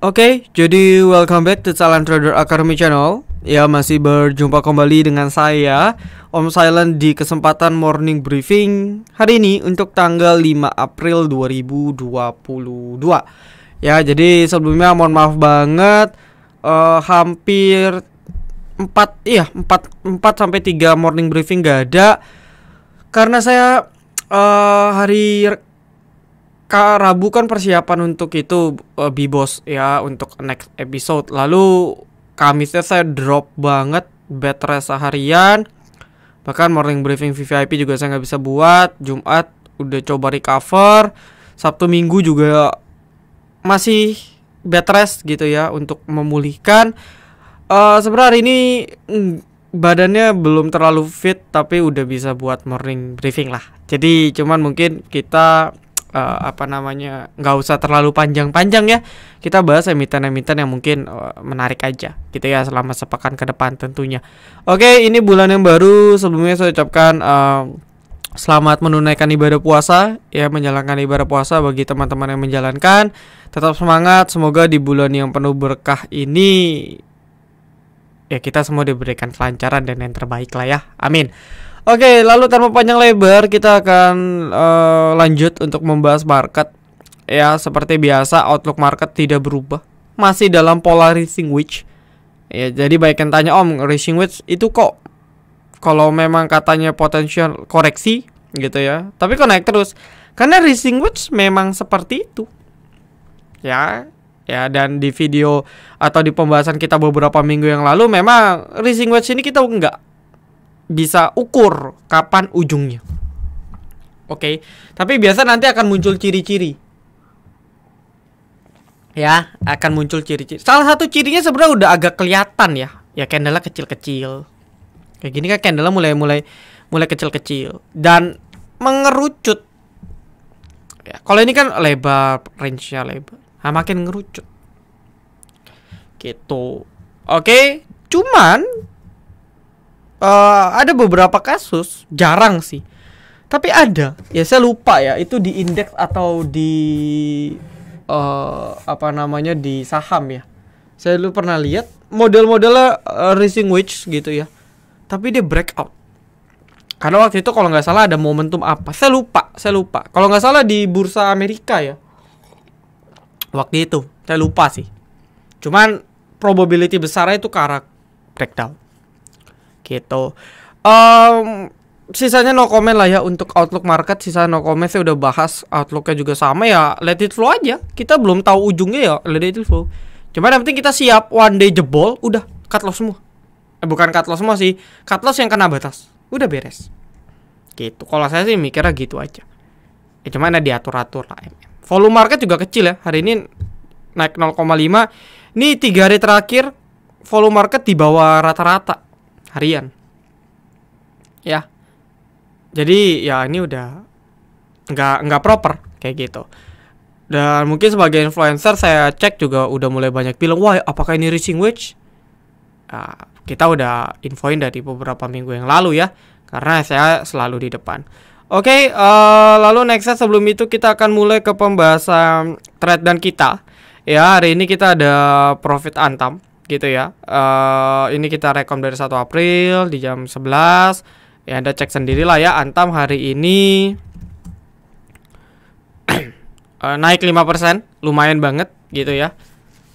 Oke, jadi welcome back to Silent Trader Academy Channel. Ya, masih berjumpa kembali dengan saya, Om Silent, di kesempatan morning briefing hari ini untuk tanggal 5 April 2022. Ya, jadi sebelumnya mohon maaf banget, hampir 4 sampai 3 morning briefing gak ada karena saya hari Rabu kan persiapan untuk itu Bibos ya, untuk next episode. Lalu Kamisnya saya drop banget bed rest seharian. Bahkan morning briefing VVIP juga saya nggak bisa buat. Jumat udah coba recover. Sabtu Minggu juga masih bed rest gitu ya, untuk memulihkan. Sebenarnya hari ini badannya belum terlalu fit, tapi udah bisa buat morning briefing lah. Jadi cuman mungkin kita nggak usah terlalu panjang-panjang ya. Kita bahas emiten-emiten yang mungkin menarik aja gitu ya, selama sepekan ke depan tentunya. Oke, ini bulan yang baru. Sebelumnya saya ucapkan selamat menunaikan ibadah puasa ya, menjalankan ibadah puasa bagi teman-teman yang menjalankan. Tetap semangat, semoga di bulan yang penuh berkah ini ya kita semua diberikan kelancaran dan yang terbaik lah ya. Amin. Oke, lalu tanpa panjang lebar kita akan lanjut untuk membahas market. Ya, seperti biasa outlook market tidak berubah, masih dalam pola rising wedge. Ya, jadi banyak yang tanya, Om, rising wedge itu kok kalau memang katanya potensial koreksi gitu ya, tapi kok naik terus? Karena rising wedge memang seperti itu. Ya, dan di video atau di pembahasan kita beberapa minggu yang lalu, memang rising wedge ini kita nggak bisa ukur kapan ujungnya. Oke, tapi biasa nanti akan muncul ciri-ciri. Ya, akan muncul ciri-ciri. Salah satu cirinya sebenarnya udah agak kelihatan ya. Ya, candle-nya kecil-kecil. Kayak gini kan candle-nya mulai kecil-kecil dan mengerucut. Ya, kalau ini kan lebar, range-nya lebar. Nah, makin ngerucut. Gitu. Oke, cuman ada beberapa kasus, jarang sih, tapi ada. Ya saya lupa ya, itu di indeks atau di di saham ya. Saya dulu pernah lihat model-modelnya rising wedge gitu ya, tapi dia breakout. Karena waktu itu kalau nggak salah ada momentum apa, saya lupa. Kalau nggak salah di bursa Amerika ya. Waktu itu saya lupa sih. Cuman probability besarnya itu ke arah breakdown. Gitu. Sisanya no comment lah ya untuk outlook market. Sisanya no comment, saya udah bahas outlooknya juga sama ya. Let it flow aja. Kita belum tahu ujungnya ya, let it flow. Cuma yang penting kita siap one day jebol, udah cut loss semua. Bukan cut loss semua sih, cut loss yang kena batas. Udah beres. Gitu. Kalau saya sih mikirnya gitu aja. Ya cuma ada diatur-atur lah. Volume market juga kecil ya. Hari ini naik 0,5. Ini 3 hari terakhir volume market di bawah rata-rata harian ya. Jadi ya ini udah nggak proper kayak gitu. Dan mungkin sebagai influencer saya cek juga udah mulai banyak bilang, wah apakah ini rising wedge? Kita udah infoin dari beberapa minggu yang lalu ya, karena saya selalu di depan. Oke, lalu nextnya sebelum itu kita akan mulai ke pembahasan trade dan kita. Ya, hari ini kita ada profit Antam gitu ya. Ini kita rekom dari 1 April di jam 11. Ya, Anda cek sendiri lah ya. Antam hari ini naik 5%, lumayan banget gitu ya.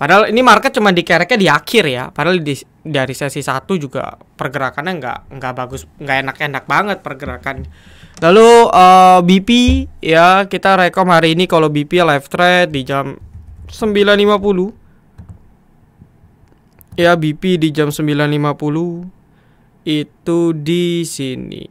Padahal ini market cuma dikereknya di akhir ya. Padahal dari sesi 1 juga pergerakannya nggak bagus, nggak enak-enak banget pergerakan. Lalu BP ya, kita rekom hari ini kalau BP live trade di jam 9.50. Ya, BP di jam 9.50 itu di sini.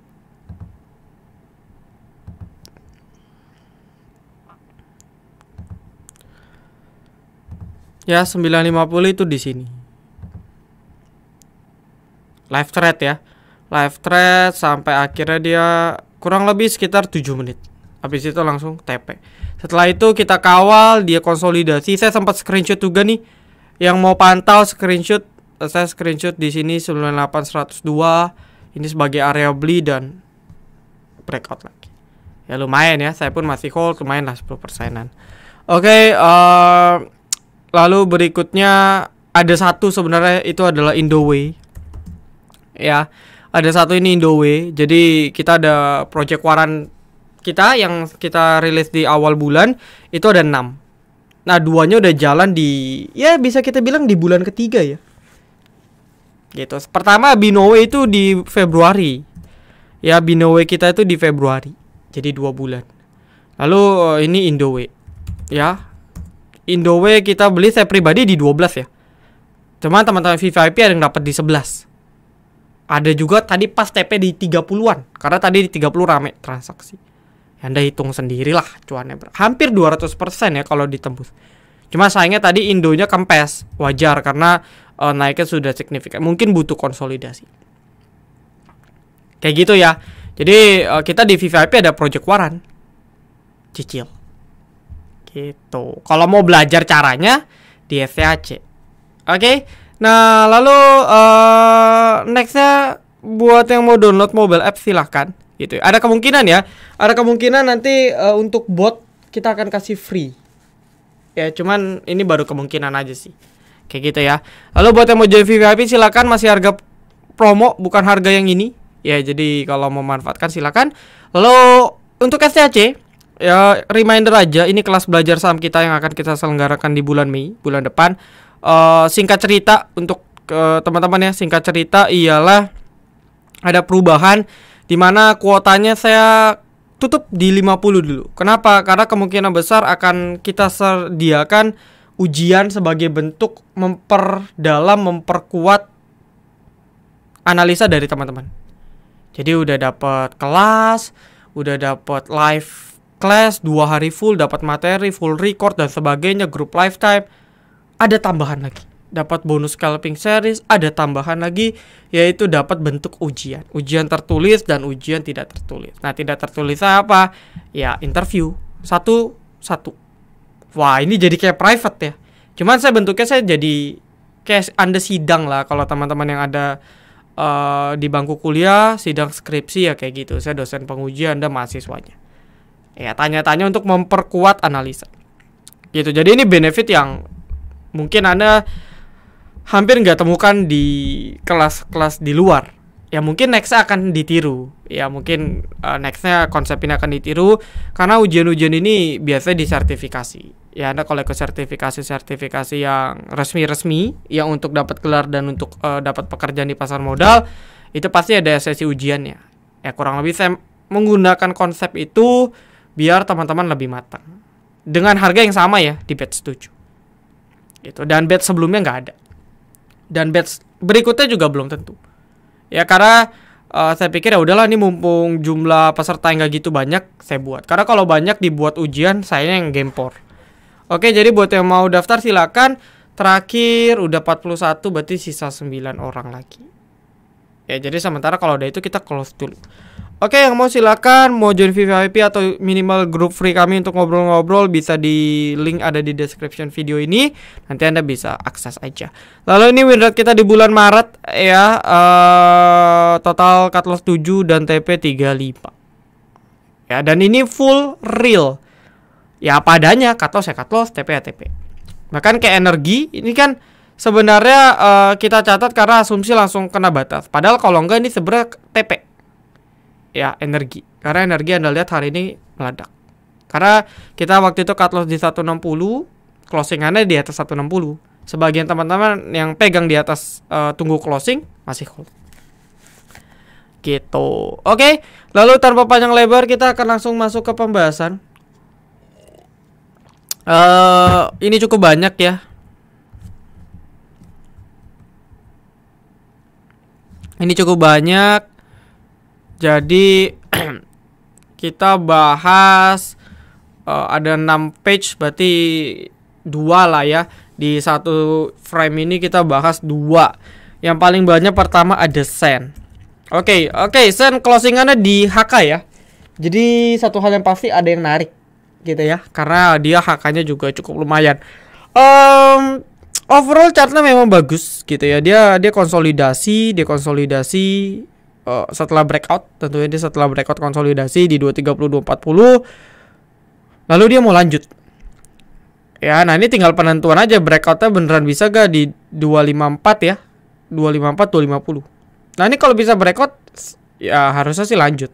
Ya, 9.50 itu di sini. Live trade ya. Live trade sampai akhirnya dia kurang lebih sekitar 7 menit. Habis itu langsung TP. Setelah itu kita kawal dia konsolidasi. Saya sempat screenshot juga nih. Yang mau pantau screenshot, saya screenshot di sini 98102. Ini sebagai area beli dan breakout lagi. Ya lumayan ya, saya pun masih hold, lumayan lah 10%-an. Oke, Lalu berikutnya ada satu sebenarnya itu adalah Indoway. Ya, ada satu ini Indoway. Jadi kita ada project waran kita yang kita rilis di awal bulan itu ada 6. Nah, 2-nya udah jalan di, ya bisa kita bilang di bulan ketiga ya. Gitu. Pertama Binowe itu di Februari. Ya, Binowe kita itu di Februari. Jadi 2 bulan. Lalu ini Indoway. Ya. Indoway kita beli saya pribadi di 12 ya. Cuman teman-teman VVIP ada yang dapat di 11. Ada juga tadi pas TP di 30-an. Karena tadi di 30 rame transaksi. Anda hitung sendirilah cuannya hampir 200% ya kalau ditembus. Cuma sayangnya tadi Indonya kempes. Wajar karena naiknya sudah signifikan. Mungkin butuh konsolidasi. Kayak gitu ya. Jadi kita di VVIP ada project waran. Cicil. Gitu. Kalau mau belajar caranya di FTAC. Oke. Nah, lalu nextnya buat yang mau download mobile app silahkan. Gitu. Ada kemungkinan ya. Ada kemungkinan nanti untuk bot kita akan kasih free. Ya, cuman ini baru kemungkinan aja sih. Kayak gitu ya. Lalu buat yang mau join VVIP silakan, masih harga promo bukan harga yang ini. Ya, jadi kalau mau manfaatkan silakan. Lalu untuk STAC ya reminder aja, ini kelas belajar saham kita yang akan kita selenggarakan di bulan Mei, bulan depan. Singkat cerita untuk teman-teman ya, singkat cerita ialah ada perubahan di mana kuotanya saya tutup di 50 dulu. Kenapa? Karena kemungkinan besar akan kita sediakan ujian sebagai bentuk memperdalam, memperkuat analisa dari teman-teman. Jadi udah dapat kelas, udah dapat live class 2 hari full, dapat materi, full record dan sebagainya, grup lifetime. Ada tambahan lagi. Dapat bonus scalping series, ada tambahan lagi yaitu dapat bentuk ujian. Ujian tertulis dan ujian tidak tertulis. Nah, tidak tertulis apa? Ya, interview satu-satu. Wah, ini jadi kayak private ya. Cuman saya bentuknya saya jadi kayak Anda sidang lah kalau teman-teman yang ada di bangku kuliah, sidang skripsi ya kayak gitu. Saya dosen penguji, Anda mahasiswanya. Ya, tanya-tanya untuk memperkuat analisa. Gitu. Jadi ini benefit yang mungkin Anda hampir nggak temukan di kelas-kelas di luar. Ya mungkin nextnya akan ditiru. Ya mungkin nextnya konsep ini akan ditiru. Karena ujian-ujian ini biasanya disertifikasi. Ya Anda kalau ke sertifikasi yang resmi-resmi, yang untuk dapat gelar dan untuk dapat pekerjaan di pasar modal, itu pasti ada sesi ujiannya. Ya kurang lebih saya menggunakan konsep itu biar teman-teman lebih matang. Dengan harga yang sama ya di batch 7. Gitu. Dan batch sebelumnya nggak ada. Dan batch berikutnya juga belum tentu. Ya karena saya pikir ya udahlah, ini mumpung jumlah peserta yang gak gitu banyak, saya buat. Karena kalau banyak dibuat ujian, saya yang gempor. Oke, jadi buat yang mau daftar silakan. Terakhir udah 41, berarti sisa 9 orang lagi. Ya jadi sementara kalau udah itu kita close dulu. Oke, yang mau silakan, mau join VVIP atau minimal grup free kami untuk ngobrol-ngobrol, bisa di link ada di description video ini. Nanti Anda bisa akses aja. Lalu ini win rate kita di bulan Maret ya, total cut loss 7 dan TP 35. Ya, dan ini full real. Ya apa adanya, cut loss ya cut loss, TP ya TP. Bahkan kayak energi ini kan sebenarnya kita catat karena asumsi langsung kena batas. Padahal kalau enggak ini sebenarnya TP. Ya energi, karena energi Anda lihat hari ini meledak. Karena kita waktu itu cut loss di 160, closingannya di atas 160. Sebagian teman-teman yang pegang di atas tunggu closing masih hold. Gitu. Oke, lalu tanpa panjang lebar kita akan langsung masuk ke pembahasan. Ini cukup banyak ya. Ini cukup banyak. Jadi kita bahas ada 6 page, berarti 2 lah ya. Di satu frame ini kita bahas 2. Yang paling banyak pertama ada Sen. Oke, Sen closingannya di HK ya. Jadi satu hal yang pasti ada yang narik gitu ya, karena dia HK-nya juga cukup lumayan. Overall chartnya memang bagus gitu ya. Dia konsolidasi setelah breakout, tentunya dia setelah breakout konsolidasi di 230 240. Lalu dia mau lanjut. Ya, nah ini tinggal penentuan aja breakoutnya beneran bisa gak di 254 ya. 254 250. Nah, ini kalau bisa breakout ya harusnya sih lanjut.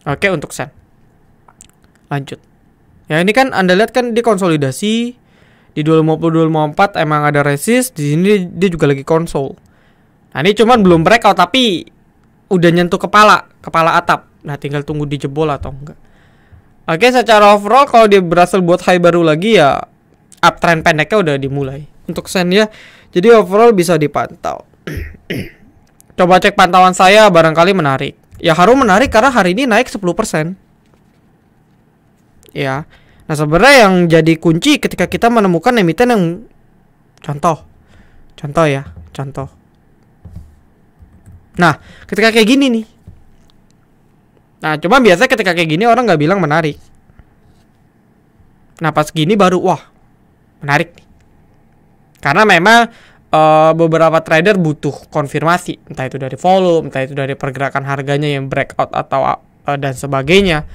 Oke, untuk sen. Lanjut. Ya, ini kan Anda lihat kan dia konsolidasi di 250 254 emang ada resist, di sini dia juga lagi konsol. Nah, ini cuman belum breakout tapi udah nyentuh kepala atap. Nah, tinggal tunggu dijebol atau enggak. Oke, secara overall kalau dia berhasil buat high baru lagi ya uptrend pendeknya udah dimulai untuk sen ya. Jadi overall bisa dipantau. Coba cek pantauan saya barangkali menarik. Ya Harum menarik karena hari ini naik 10%. Ya. Nah, sebenarnya yang jadi kunci ketika kita menemukan emiten yang contoh ya, contoh. Nah, ketika kayak gini nih. Nah, cuma biasanya ketika kayak gini orang nggak bilang menarik. Nah, pas gini baru wah menarik nih. Karena memang beberapa trader butuh konfirmasi, entah itu dari volume, entah itu dari pergerakan harganya yang breakout atau dan sebagainya.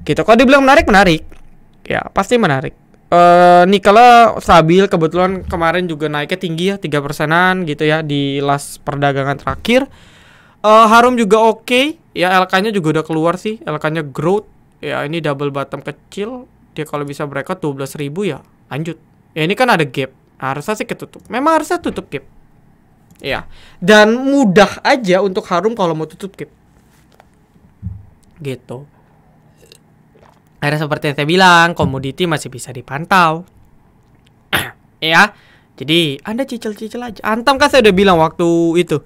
Gitu. Kalau dibilang menarik, ya pasti menarik. Nikelnya stabil, kebetulan kemarin juga naiknya tinggi ya, 3%-an gitu ya di last perdagangan terakhir. Harum juga oke. Ya LK-nya juga udah keluar sih, LK-nya growth. Ya ini double bottom kecil. Dia kalau bisa breakout 12.000 ya lanjut. Ya ini kan ada gap. Harusnya sih ketutup. Memang harusnya tutup gap. Ya. Dan mudah aja untuk Harum kalau mau tutup gap. Gitu. Akhirnya seperti yang saya bilang, komoditi masih bisa dipantau. Ya. Jadi Anda cicil-cicil aja. Antam kan saya udah bilang waktu itu.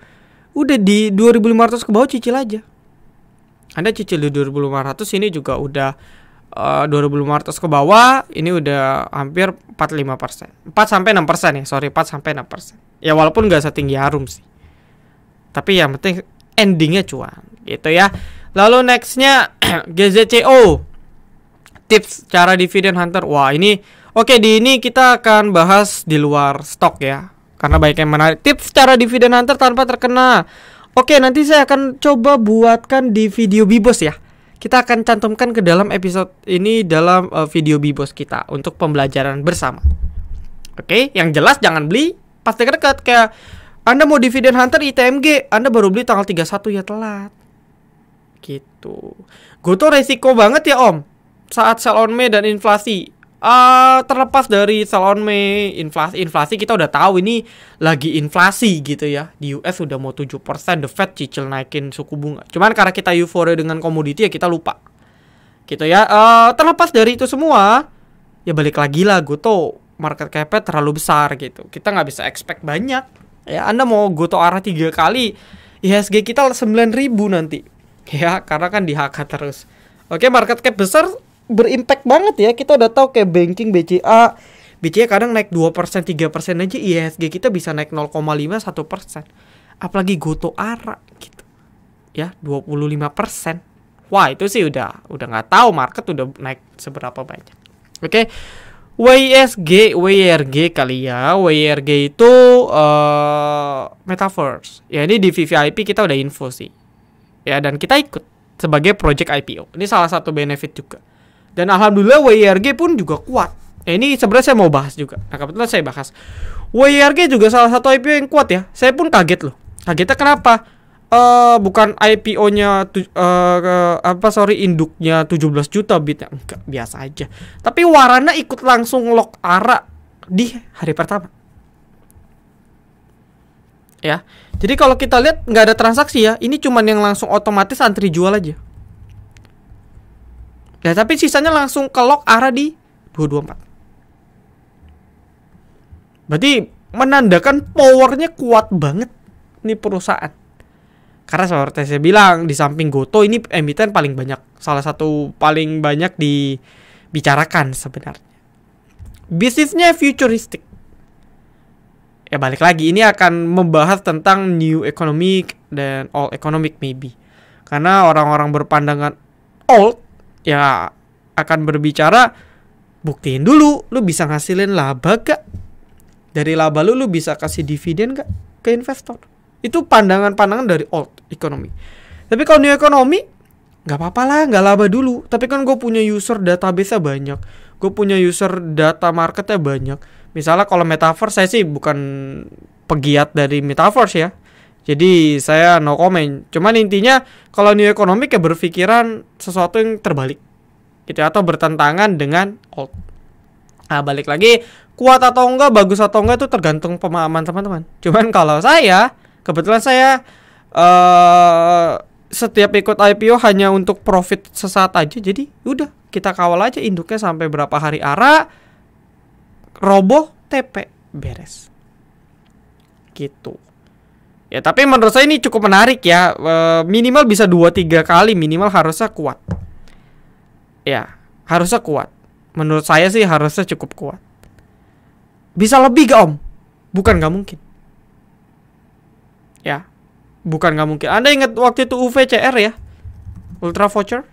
Udah di 2.500 ke bawah cicil aja. Anda cicil di 2.500, ini juga udah 2.500 ke bawah, ini udah hampir 45%. 4-6% ya, sorry 4-6%. Ya walaupun nggak setinggi Harum sih. Tapi yang penting endingnya cuan, gitu ya. Lalu nextnya GZCO. Tips cara dividen hunter. Wah ini, oke, di ini kita akan bahas di luar stok ya. Karena banyak yang menarik. Tips cara dividen hunter tanpa terkena. Oke, nanti saya akan coba buatkan di video Bibos ya. Kita akan cantumkan ke dalam episode ini dalam video Bibos kita untuk pembelajaran bersama. Oke, yang jelas jangan beli pas dekat-dekat. Kayak Anda mau dividen hunter ITMG, Anda baru beli tanggal 31 ya telat. Gitu. Goto resiko banget ya Om. Saat sell on May dan inflasi. Terlepas dari sell on May, inflasi kita udah tahu ini lagi inflasi gitu ya. Di US udah mau 7%, The Fed cicil naikin suku bunga. Cuman karena kita euforia dengan komoditi ya kita lupa. Gitu ya. Terlepas dari itu semua, ya balik lagi lah Goto market cap-nya terlalu besar gitu. Kita nggak bisa expect banyak. Ya Anda mau Goto arah 3 kali, IHSG kita 9.000 nanti. Ya, karena kan di HK terus. Oke, market cap besar berimpact banget ya. Kita udah tahu kayak banking BCA kadang naik 2%, 3% aja, IHSG kita bisa naik 0,5, 1%. Apalagi Goto ARA gitu. Ya, 25%. Wah, itu sih udah nggak tahu market udah naik seberapa banyak. Oke. WYRG kali ya. WYRG itu Metaverse. Ya, ini di VVIP kita udah info sih. Ya, dan kita ikut sebagai project IPO. Ini salah satu benefit juga. Dan alhamdulillah WYRG pun juga kuat. Ini sebenarnya saya mau bahas juga. Nah, kebetulan saya bahas. WYRG juga salah satu IPO yang kuat ya. Saya pun kaget loh. Kagetnya kenapa? Bukan IPO-nya induknya 17 juta bitnya. Enggak, biasa aja. Tapi Warana ikut langsung lock ARA di hari pertama. Ya. Jadi kalau kita lihat nggak ada transaksi ya. Ini cuman yang langsung otomatis antri jual aja. Ya, tapi sisanya langsung ke lock ARA di 224. Berarti menandakan powernya kuat banget nih perusahaan. Karena seperti saya bilang, di samping Goto ini emiten paling banyak, salah satu paling banyak dibicarakan sebenarnya. Bisnisnya futuristik. Ya balik lagi, ini akan membahas tentang new economic dan old economic maybe. Karena orang-orang berpandangan old ya akan berbicara, buktiin dulu lu bisa ngasilin laba gak? Dari laba lu bisa kasih dividen gak ke investor? Itu pandangan-pandangan dari old economy. Tapi kalau new economy, gak apa-apa lah, gak laba dulu. Tapi kan gue punya user database-nya banyak, gue punya user data marketnya banyak. Misalnya kalau metaverse, saya sih bukan pegiat dari metaverse ya, jadi saya no comment. Cuman intinya kalau new economic ya berpikiran sesuatu yang terbalik gitu, atau bertentangan dengan old. Nah, balik lagi, kuat atau enggak, bagus atau enggak itu tergantung pemahaman teman-teman. Cuman kalau saya, kebetulan saya setiap ikut IPO hanya untuk profit sesaat aja. Jadi udah, kita kawal aja induknya sampai berapa hari ARA, roboh, TP, beres. Gitu. Ya, tapi menurut saya ini cukup menarik ya. Minimal bisa 2-3 kali, minimal harusnya kuat. Ya, harusnya kuat. Menurut saya sih harusnya cukup kuat. Bisa lebih gak, Om? Bukan gak mungkin. Ya, bukan gak mungkin. Anda ingat waktu itu UVCR ya, Ultra Voucher?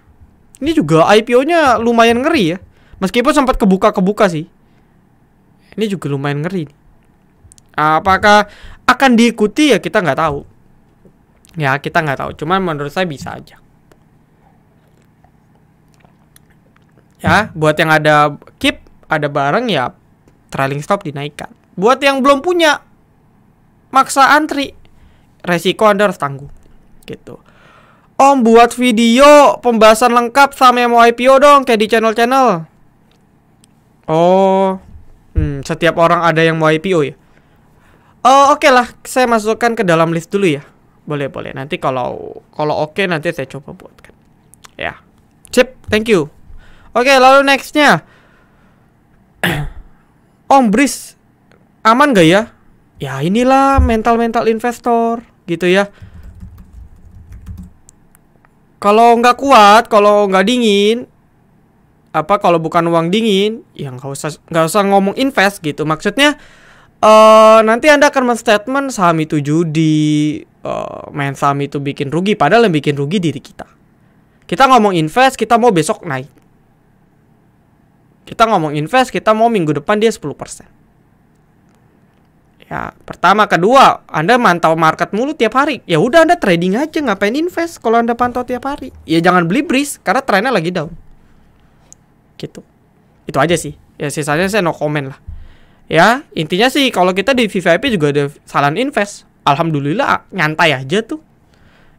Ini juga IPO-nya lumayan ngeri ya. Meskipun sempat kebuka sih. Ini juga lumayan ngeri. Apakah akan diikuti ya kita nggak tahu. Ya kita nggak tahu. Cuman menurut saya bisa aja. Ya, buat yang ada keep, ada barang ya trailing stop dinaikkan. Buat yang belum punya, maksa antri, resiko Anda harus tanggung. Gitu. Om, buat video pembahasan lengkap sama yang mau IPO dong, kayak di channel-channel. Oh, setiap orang ada yang mau IPO ya. Oh, oke lah, saya masukkan ke dalam list dulu ya. Boleh. Nanti kalau oke nanti saya coba buatkan. Ya. Sip, thank you. Oke, lalu nextnya. Om Bris, aman gak ya? Ya inilah mental investor gitu ya. Kalau nggak kuat, kalau nggak dingin, kalau bukan uang dingin, ya nggak usah ngomong invest gitu. Maksudnya nanti Anda akan men-statement saham itu judi, main saham itu bikin rugi, padahal yang bikin rugi diri kita. Kita ngomong invest, kita mau besok naik. Kita ngomong invest, kita mau minggu depan dia 10%. Ya, pertama, kedua, Anda mantau market mulu tiap hari. Ya udah, Anda trading aja, ngapain invest kalau Anda pantau tiap hari? Ya jangan beli Bris karena trennya lagi down. Gitu. Itu aja sih. Ya sisanya saya no comment lah. Ya, intinya sih kalau kita di VVIP juga ada saran invest. Alhamdulillah nyantai aja tuh.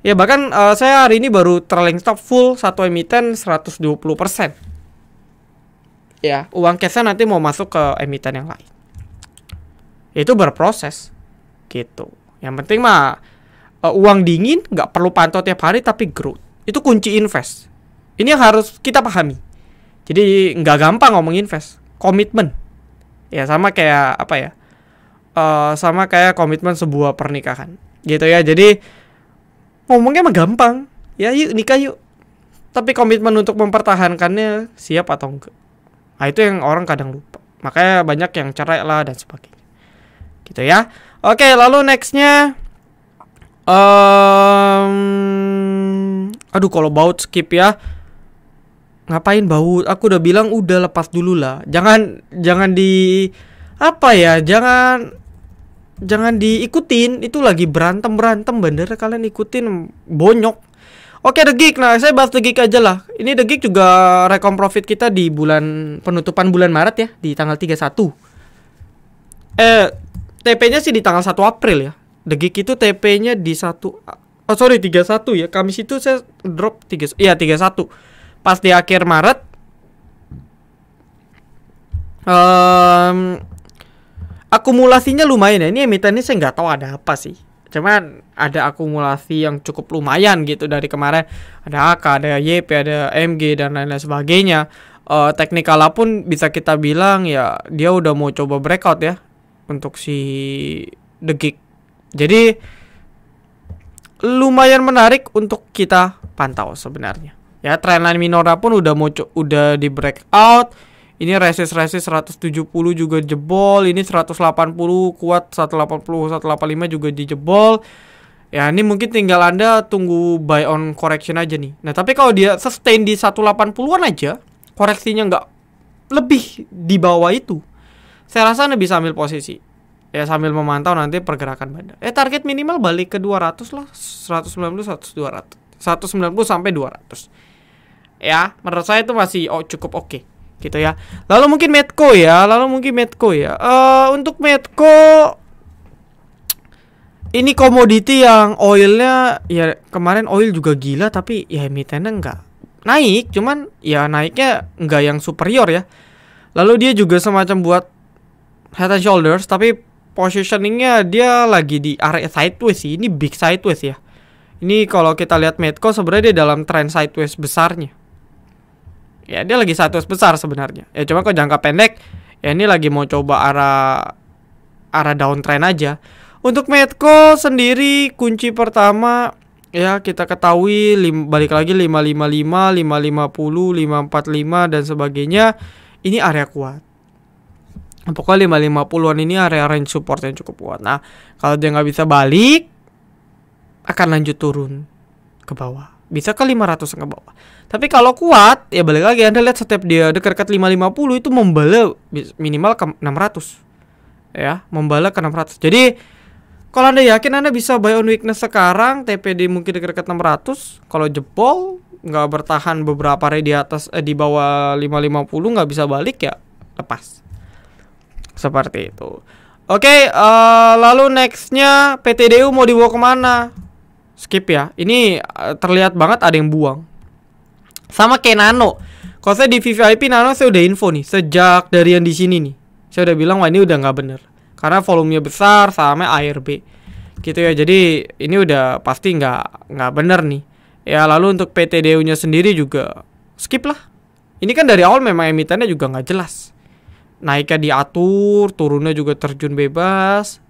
Ya bahkan saya hari ini baru trailing stop full satu emiten 120%. Ya, uang cashnya nanti mau masuk ke emiten yang lain. Itu berproses gitu. Yang penting mah uang dingin nggak perlu pantau tiap hari tapi growth. Itu kunci invest. Ini yang harus kita pahami. Jadi nggak gampang ngomong invest. Komitmen. Ya sama kayak apa ya? Sama kayak komitmen sebuah pernikahan. Gitu ya. Jadi ngomongnya mah gampang. Ya yuk nikah yuk. Tapi komitmen untuk mempertahankannya siap atau enggak. Nah itu yang orang kadang lupa. Makanya banyak yang cerai lah dan sebagainya. Gitu ya. Oke, lalu nextnya aduh kalau baut skip ya. Ngapain baut? Aku udah bilang udah lepas dulu lah. Jangan di apa ya? Jangan diikutin. Itu lagi berantem bener kalian ikutin bonyok. Oke, The Geek. Nah, saya bahas The Geek aja lah. Ini The Geek juga rekom profit kita di penutupan bulan Maret ya, di tanggal 31. TP-nya sih di tanggal 1 April ya. The Geek itu TP-nya di 31 ya. Kamis itu saya drop 31. Pas di akhir Maret akumulasinya lumayan ya. Ini emiten ini saya nggak tahu ada apa sih. Cuman ada akumulasi yang cukup lumayan gitu dari kemarin. Ada AK, ada YP, ada MG dan lain-lain sebagainya. Teknikal pun bisa kita bilang ya dia udah mau coba breakout ya untuk si The Geek. Jadi lumayan menarik untuk kita pantau sebenarnya. Ya trendline Minora pun udah di breakout. Ini resist 170 juga jebol. Ini 180 kuat, 180, 185 juga dijebol. Ya ini mungkin tinggal Anda tunggu buy on correction aja nih. Nah tapi kalau dia sustain di 180-an aja, koreksinya nggak lebih di bawah itu, saya rasa Anda bisa ambil posisi. Ya sambil memantau nanti pergerakan bandar. Target minimal balik ke 200 lah. 190 sampai 200. Ya menurut saya itu masih cukup oke. gitu ya. Lalu mungkin Medco ya, untuk Medco ini komoditi yang oilnya ya, kemarin oil juga gila tapi ya emitennya nggak naik, cuman ya naiknya nggak yang superior ya. Lalu dia juga semacam buat head and shoulders, tapi positioningnya dia lagi di area sideways sih. Ini big sideways ya. Ini kalau kita lihat Medco sebenarnya dia dalam trend sideways besarnya. Ya dia lagi sideways besar sebenarnya. Ya cuma kalau jangka pendek ya ini lagi mau coba arah downtrend aja. Untuk Medco sendiri kunci pertama ya kita ketahui balik lagi 555, 550, 545 dan sebagainya. Ini area kuat. Pokoknya 550-an ini area range support yang cukup kuat. Nah, kalau dia nggak bisa balik akan lanjut turun ke bawah. Bisa ke 500 ke bawah. Tapi kalau kuat ya balik lagi, Anda lihat setiap dia dekat 550 itu membala minimal ke 600. Ya, membala ke 600. Jadi kalau Anda yakin Anda bisa buy on weakness sekarang, TPD mungkin dekat 600. Kalau jebol nggak bertahan beberapa hari di atas di bawah 550 nggak bisa balik ya lepas. Seperti itu. Oke, lalu nextnya PTDU mau dibawa kemana? Skip ya. Ini terlihat banget ada yang buang. Sama kayak Nano. Kalau saya di VVIP Nano saya udah info nih sejak dari yang di sini nih. Saya udah bilang wah ini udah nggak bener. Karena volumenya besar, sahamnya ARB, gitu ya. Jadi ini udah pasti nggak bener nih. Ya lalu untuk PTDU-nya sendiri juga skip lah. Ini kan dari awal memang emitennya juga nggak jelas. Naiknya diatur, turunnya juga terjun bebas.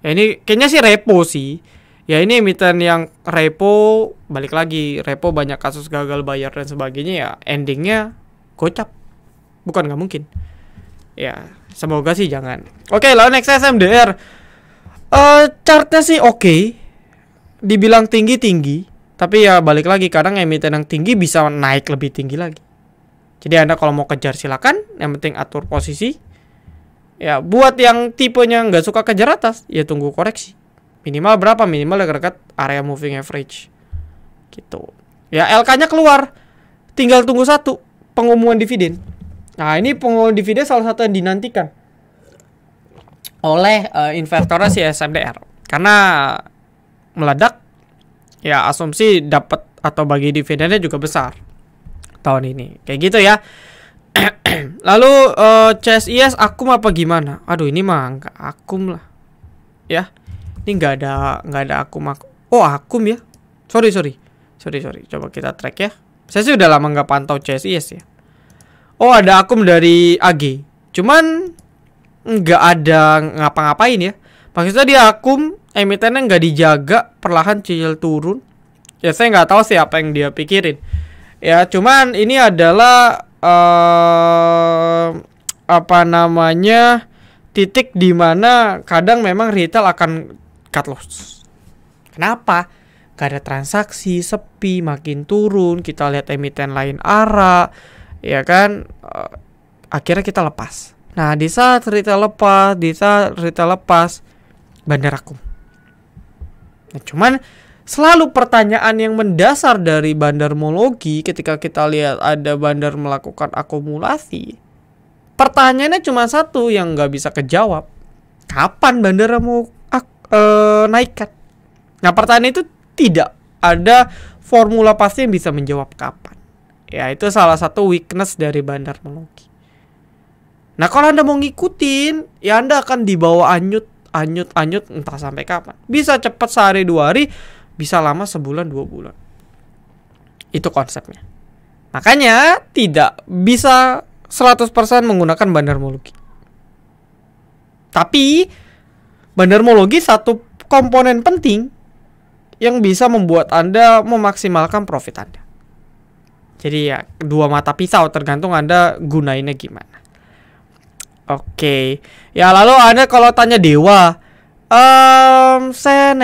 Ya ini kayaknya sih repo sih. Ya ini emiten yang repo, balik lagi repo banyak kasus gagal bayar dan sebagainya ya endingnya gocap. Bukan nggak mungkin. Ya semoga sih jangan. Oke, lalu next SMDR. Chartnya sih oke. Dibilang tinggi-tinggi, tapi ya balik lagi kadang emiten yang tinggi bisa naik lebih tinggi lagi. Jadi Anda kalau mau kejar silakan, yang penting atur posisi. Ya buat yang tipenya nggak suka kejar atas, ya tunggu koreksi. Minimal berapa? Minimal dekat area moving average. Gitu. Ya LK-nya keluar, tinggal tunggu satu pengumuman dividen. Nah ini pengumuman dividen salah satu yang dinantikan oleh investornya si SMDR. Karena meledak, ya asumsi dapat atau bagi dividennya juga besar tahun ini. Kayak gitu ya. Lalu CSIS akum apa gimana? Aduh ini mah nggak akum lah. Ya. Ini nggak ada akum. Oh akum ya. Sorry. Coba kita track ya. Saya sih udah lama nggak pantau CSIS ya. Oh ada akum dari AG. Cuman nggak ada ngapa-ngapain ya. Maksudnya dia akum emitennya nggak dijaga, perlahan cicil turun. Ya saya nggak tahu sih apa yang dia pikirin. Ya cuman ini adalah apa namanya titik dimana kadang memang retail akan cut loss. Kenapa? Gak ada transaksi, sepi, makin turun. Kita lihat emiten lain arah, ya kan? Akhirnya kita lepas. Nah di saat retail lepas, bandar akum. Nah, cuman selalu pertanyaan yang mendasar dari bandarmologi ketika kita lihat ada bandar melakukan akumulasi, pertanyaannya cuma satu yang nggak bisa kejawab. Kapan bandar mau naikkan? Nah pertanyaan itu tidak ada formula pasti yang bisa menjawab kapan. Ya itu salah satu weakness dari bandarmologi. Nah kalau Anda mau ngikutin, ya Anda akan dibawa anyut entah sampai kapan. Bisa cepat sehari 2 hari, bisa lama sebulan 2 bulan. Itu konsepnya. Makanya tidak bisa 100% menggunakan bandarmologi. Tapi bandarmologi satu komponen penting yang bisa membuat Anda memaksimalkan profit Anda. Jadi ya dua mata pisau tergantung Anda gunainnya gimana. Oke. Ya lalu Anda kalau tanya Dewa, saya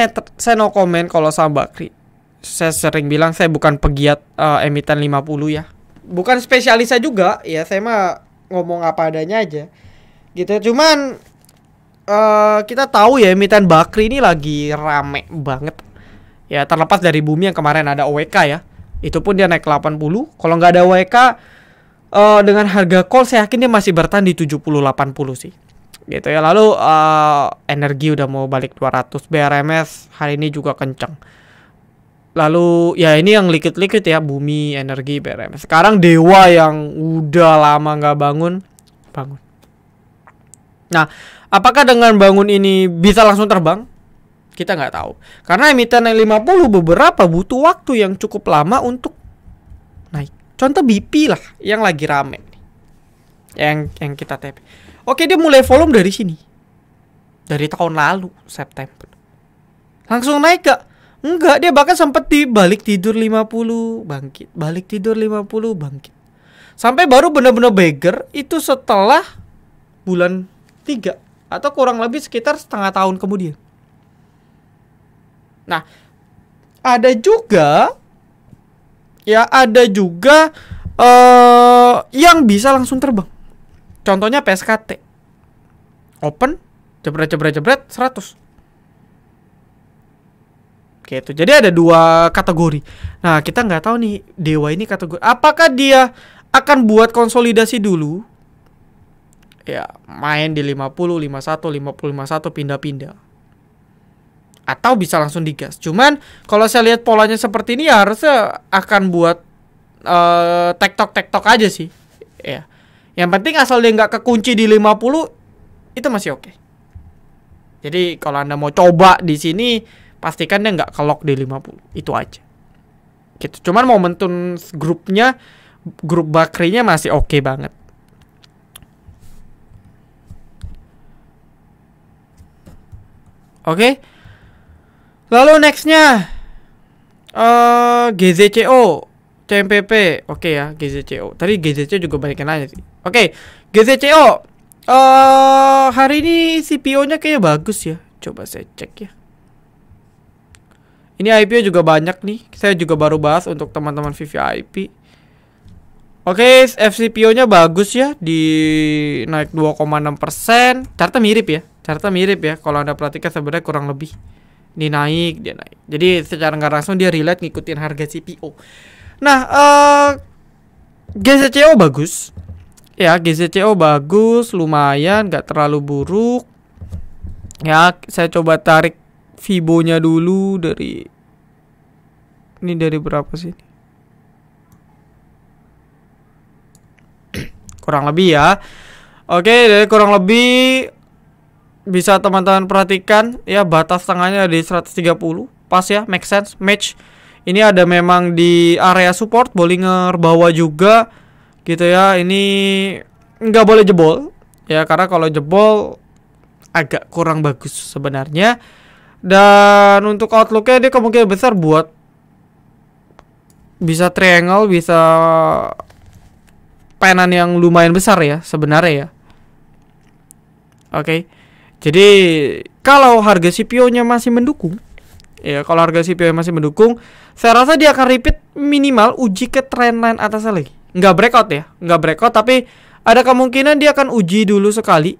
no comment kalau sama Bakri. Saya sering bilang saya bukan pegiat emiten 50 ya. Bukan spesialisnya juga, ya saya mah ngomong apa adanya aja. Gitu. Cuman kita tahu ya emiten Bakri ini lagi rame banget. Ya terlepas dari bumi yang kemarin ada OWK ya. Itu pun dia naik 80. Kalau nggak ada OWK dengan harga call saya yakin dia masih bertahan di 70-80 sih. Gitu ya. Lalu energi udah mau balik 200, BRMS hari ini juga kenceng. Lalu ya ini yang liquid-liquid ya, Bumi, Energi, BRMS. Sekarang Dewa yang udah lama nggak bangun. Nah, apakah dengan bangun ini bisa langsung terbang? Kita nggak tahu. Karena emiten yang 50 beberapa butuh waktu yang cukup lama untuk naik. Contoh BP lah yang lagi rame. Yang kita TP. Oke, dia mulai volume dari sini. Dari tahun lalu, September. Langsung naik gak? Enggak, dia bahkan sempat di balik tidur 50, bangkit. Balik tidur 50, bangkit. Sampai baru benar-benar beggar itu setelah bulan 3 atau kurang lebih sekitar setengah tahun kemudian. Nah, ada juga yang bisa langsung terbang. Contohnya PSKT. Open, jebret 100. Gitu. Jadi ada 2 kategori. Nah, kita nggak tahu nih Dewa ini kategori. Apakah dia akan buat konsolidasi dulu? Ya, main di 50, 51, 50, 51 pindah-pindah. Atau bisa langsung digas. Cuman kalau saya lihat polanya seperti ini ya harusnya akan buat tektok aja sih. Ya. Yang penting asal dia nggak kekunci di 50 itu masih oke. Jadi kalau Anda mau coba di sini pastikan dia nggak kelok di 50. Itu aja. Gitu. Cuman momentum grup bakrinya masih oke banget. Oke. Lalu nextnya GZCO, CMPP. Oke ya, GZCO. Tadi GZCO juga banyak yang nanya sih. Oke, GZCO. Hari ini CPO-nya kayaknya bagus ya. Coba saya cek ya. Ini IPO juga banyak nih. Saya juga baru bahas untuk teman-teman VVIP. Oke, FCPO-nya bagus ya, di naik 2,6%. Chartnya mirip ya. Kalau Anda perhatikan sebenarnya kurang lebih. Dia naik. Jadi secara nggak langsung dia relate ngikutin harga CPO. Nah, GZCO bagus. Ya, GZCO bagus, lumayan, nggak terlalu buruk. Ya, saya coba tarik Fibo-nya dulu dari ini dari berapa sih? Kurang lebih ya. Oke, dari kurang lebih bisa teman-teman perhatikan ya, batas tengahnya di 130. Pas ya, make sense, match. Ini ada memang di area support, Bollinger bawah juga gitu ya. Ini nggak boleh jebol ya, karena kalau jebol agak kurang bagus sebenarnya. Dan untuk outlooknya dia kemungkinan besar buat bisa triangle, bisa penan yang lumayan besar ya sebenarnya ya. Oke. Jadi kalau harga CPO-nya masih mendukung, ya kalau harga CPO masih mendukung, saya rasa dia akan repeat minimal uji ke trendline atasnya lagi. Nggak breakout ya, nggak breakout, tapi ada kemungkinan dia akan uji dulu sekali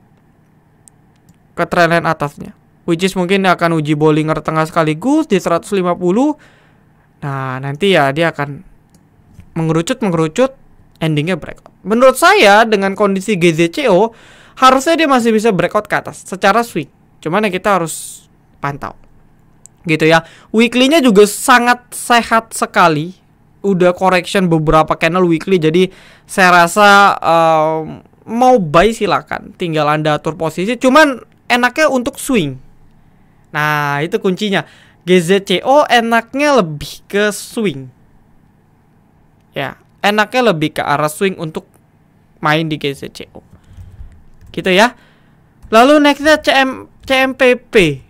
ke trendline atasnya. Which is mungkin akan uji Bollinger tengah sekaligus di 150. Nah, nanti ya dia akan mengerucut, endingnya breakout. Menurut saya dengan kondisi GZCO harusnya dia masih bisa breakout ke atas secara swing. Cuman ya kita harus pantau. Gitu ya. Weekly-nya juga sangat sehat sekali. Udah correction beberapa candle weekly. Jadi saya rasa mau buy silakan. Tinggal Anda atur posisi. Cuman enaknya untuk swing. Nah, itu kuncinya. GZCO enaknya lebih ke swing. Ya, enaknya lebih ke arah swing untuk main di GZCO. Gitu ya. Lalu nextnya CMPP.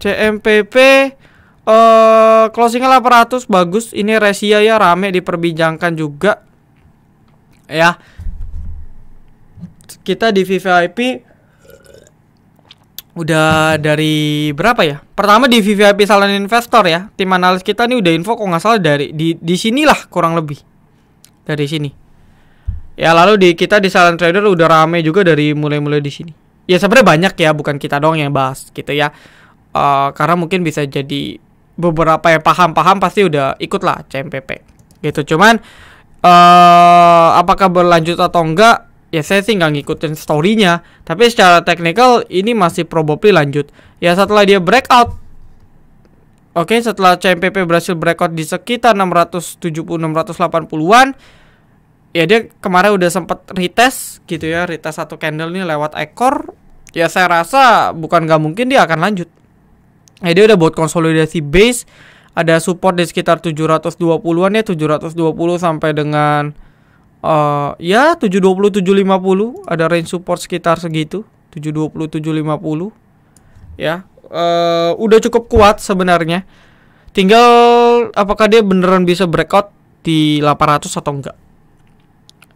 CMPP closingnya 800, bagus. Ini Resia ya, rame diperbincangkan juga. Ya. Kita di VVIP udah dari berapa ya? Pertama di VVIP Silent Investor ya. Tim analis kita nih udah info kok nggak salah dari di sinilah kurang lebih. Dari sini. Ya, lalu kita di Silent Trader udah rame juga dari mulai di sini. Ya sebenarnya banyak ya, bukan kita doang yang bahas gitu ya. Karena mungkin bisa jadi beberapa yang paham pasti udah ikut lah CMPP. Gitu. Cuman apakah berlanjut atau enggak, ya saya sih nggak ngikutin story-nya. Tapi secara teknikal ini masih probably lanjut. Ya setelah dia breakout, oke, setelah CMPP berhasil breakout di sekitar 670-680-an, ya dia kemarin udah sempat retest gitu ya, retest satu candle nih lewat ekor. Ya saya rasa bukan nggak mungkin dia akan lanjut. Ya dia udah buat konsolidasi base, ada support di sekitar 720-an ya, 720 sampai dengan ya 720 750, ada range support sekitar segitu, 720 750 ya. Udah cukup kuat sebenarnya. Tinggal apakah dia beneran bisa breakout di 800 atau enggak.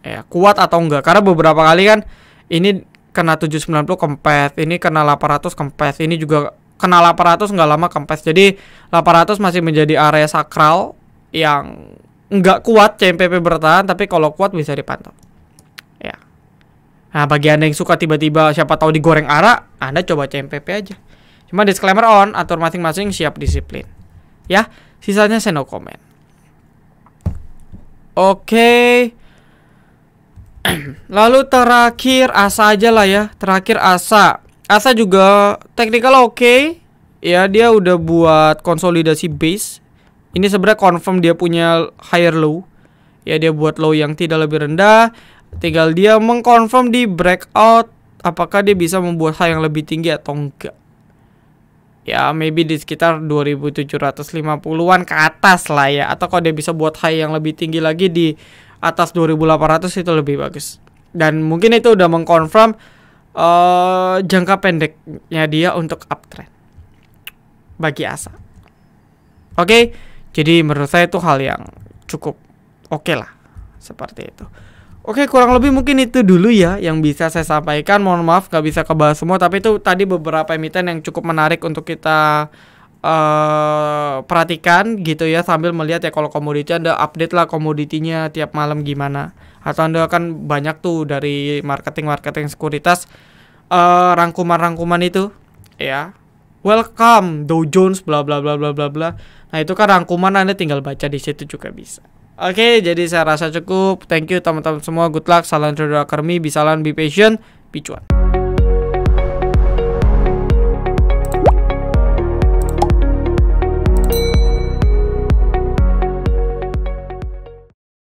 Ya, kuat atau enggak. Karena beberapa kali kan ini kena 790 kempes, ini kena 800 kempes, ini juga kena 800 nggak lama kempes. Jadi 800 masih menjadi area sakral yang nggak kuat CMPP bertahan, tapi kalau kuat bisa dipantau. Ya. Nah, bagi Anda yang suka tiba-tiba siapa tahu digoreng arah, Anda coba CMPP aja. Cuma disclaimer on, atur masing-masing, siap disiplin. Ya, sisanya saya no comment. Oke. Lalu terakhir Asa aja lah ya. Terakhir Asa. Asa juga technical oke. Ya, dia udah buat konsolidasi base. Ini sebenarnya confirm dia punya higher low. Ya, dia buat low yang tidak lebih rendah. Tinggal dia mengkonfirm di breakout apakah dia bisa membuat high yang lebih tinggi atau enggak. Ya, maybe di sekitar 2750-an ke atas lah ya. Atau kalau dia bisa buat high yang lebih tinggi lagi di atas 2800 itu lebih bagus. Dan mungkin itu udah mengkonfirm jangka pendeknya dia untuk uptrend bagi Asa. Oke, jadi menurut saya itu hal yang cukup oke lah, seperti itu. Oke, kurang lebih mungkin itu dulu ya yang bisa saya sampaikan. Mohon maaf gak bisa kebahas semua, tapi itu tadi beberapa emiten yang cukup menarik untuk kita perhatikan gitu ya, sambil melihat ya kalau komoditi Anda update lah komoditinya tiap malam gimana, atau Anda kan banyak tuh dari marketing sekuritas rangkuman itu ya, welcome Dow Jones bla bla bla bla bla bla. Nah itu kan rangkuman, Anda tinggal baca di situ juga bisa. Oke, jadi saya rasa cukup. Thank you teman-teman semua, good luck, salam trader Academy, be patient, be cuan.